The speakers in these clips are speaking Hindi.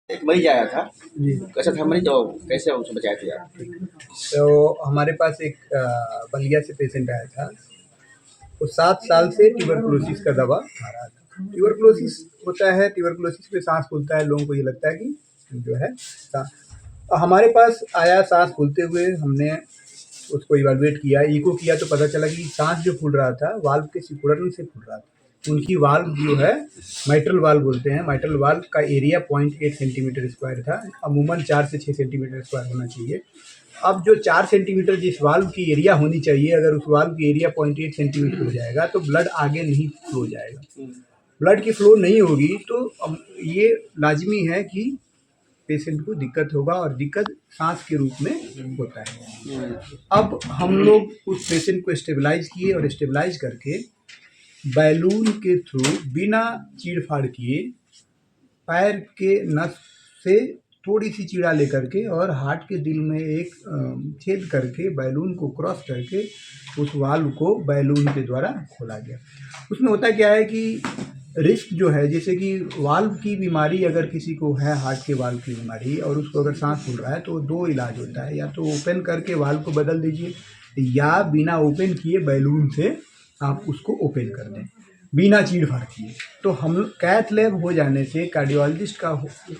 एक मरीज आया था, जी। कैसा था मरीज और कैसे उसे बचाए थे आप? तो हमारे पास एक बलिया से पेशेंट आया था। वो 7 साल से ट्यूबरकुलोसिस का दवा खा रहा था। ट्यूबरकुलोसिस होता है, ट्यूबरकुलोसिस पे सांस फूलता है, लोगों को ये लगता है कि जो है हमारे पास आया सांस फूलते हुए। हमने उसको इवैल्यूएट किया, इको किया तो पता चला कि सांस जो फूल रहा था वाल्व के सिकुड़न से फूल रहा था। उनकी वाल्व जो है माइट्रल वाल्व बोलते हैं। माइट्रल वाल्व का एरिया 0.8 सेंटीमीटर स्क्वायर था। अमूमन 4 से 6 सेंटीमीटर स्क्वायर होना चाहिए। अब जो 4 सेंटीमीटर जिस वाल्व की एरिया होनी चाहिए, अगर उस वाल्व की एरिया 0.8 सेंटीमीटर हो जाएगा तो ब्लड आगे नहीं फ्लो जाएगा। ब्लड की फ्लो नहीं होगी तो अब ये लाजमी है कि पेशेंट को दिक्कत होगा, और दिक्कत सांस के रूप में होता है। अब हम लोग उस पेशेंट को स्टेबलाइज किए, और स्टेबलाइज करके बैलून के थ्रू बिना चीड़-फाड़ किए पैर के नस से थोड़ी सी चीड़ा लेकर के और हार्ट के दिल में एक छेद करके बैलून को क्रॉस करके उस वाल्व को बैलून के द्वारा खोला गया। उसमें होता क्या है कि रिस्क जो है, जैसे कि वाल्व की बीमारी अगर किसी को है, हार्ट के वाल्व की बीमारी, और उसको अगर सांस फूल रहा है तो 2 इलाज होता है। या तो ओपन करके वाल्व को बदल दीजिए, या बिना ओपन किए बैलून से आप उसको ओपन कर दें बिना चीड़-फाड़ किए। तो हम कैथ लैब हो जाने से, कार्डियोलॉजिस्ट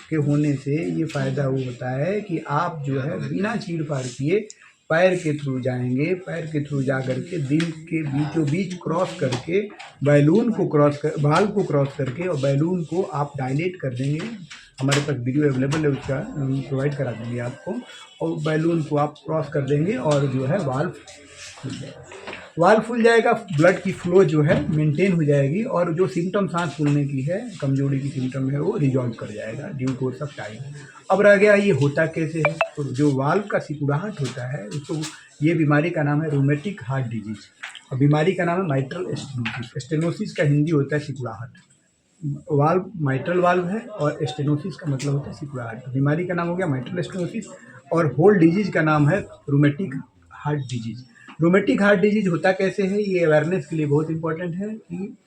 के होने से ये फ़ायदा वो होता है कि आप जो है बिना चीड़-फाड़ किए पैर के थ्रू जाएंगे। पैर के थ्रू जा करके दिल के बीचों बीच क्रॉस करके बैलून को वाल्व को क्रॉस करके और बैलून को आप डायलेट कर देंगे। हमारे पास वीडियो अवेलेबल है, उसका प्रोवाइड करा देंगे आपको। और बैलून को आप क्रॉस कर देंगे और जो है वाल्व खुल जाएगा। वाल्व खुल जाएगा, ब्लड की फ्लो जो है मेंटेन हो जाएगी, और जो सिम्टम सांस फूलने की है, कमजोरी की सिम्टम है, वो रिजॉल्व कर जाएगा ड्यू कोर्स ऑफ टाइम। अब रह गया ये होता कैसे है। तो जो वाल्व का सिकुड़ाहट होता है उसको, ये बीमारी का नाम है रूमेटिक हार्ट डिजीज, और बीमारी का नाम है माइट्रल स्टेनोसिस। स्टेनोसिस का हिंदी होता है सिकुड़ाहट। वाल्व माइट्रल वाल्व है और स्टेनोसिस का मतलब होता है सिकुड़ाहट। तो बीमारी का नाम हो गया माइट्रल स्टेनोसिस, और होल डिजीज का नाम है rheumatic heart disease. Rheumatic heart disease होता कैसे है, ये अवेयरनेस के लिए बहुत इंपॉर्टेंट है कि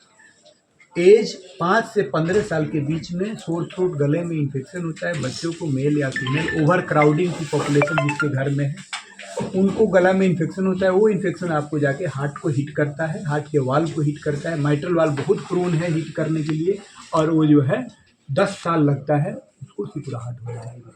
एज 5 से 15 साल के बीच में सोर थ्रोट, गले में इन्फेक्शन होता है बच्चों को, मेल या फीमेल, ओवर क्राउडिंग की पॉपुलेशन जिसके घर में है, उनको गला में इन्फेक्शन होता है। वो इन्फेक्शन आपको जाके हार्ट को हिट करता है, हार्ट के वाल्व को हिट करता है। माइट्रल वाल्व बहुत प्रोन है हिट करने के लिए, और वो जो है 10 साल लगता है उसको सिकुड़ाहट हो जाएगी।